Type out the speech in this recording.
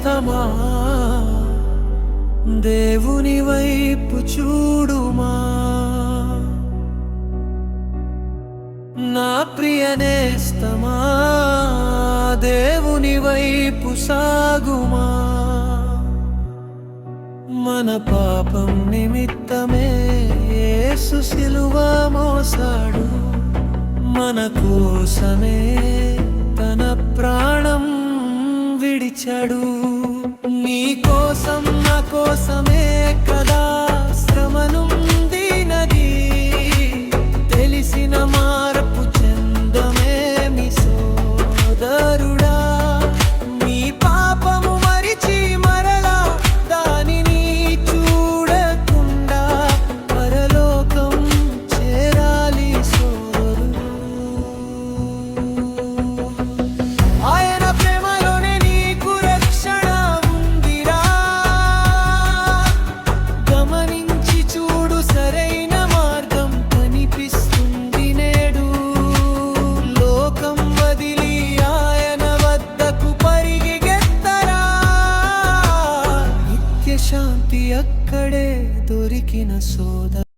నేస్తమా, దేవుని వైపు చూడుమా. నా ప్రియ నేస్తమా, దేవుని వైపు సాగుమా. మన పాపం నిమిత్తమే యేసు సిలువ మోసాడు, మన కోసమే తన ప్రాణం విడిచాడు. నీ కోసం నా కోసమే కదా శ్రమనుందినది, తెలిసిన మార్పు చెందమేమి సోదరుడా. నీ పాపము మరిచి మరలా దానిని చూడకుండా పరలోకం చేరాలి సోదరుడు. ఆయన ప్రేమలోనే నీకు రక్షణ ఉందిరా, గమనించి చూడు, సరైన మార్గం కనిపిస్తుంది నేడు. లోకం వదిలి ఆయన వద్దకు పరిగెత్తరా, నిత్య శాంతి అక్కడే దొరికిన సోదరు.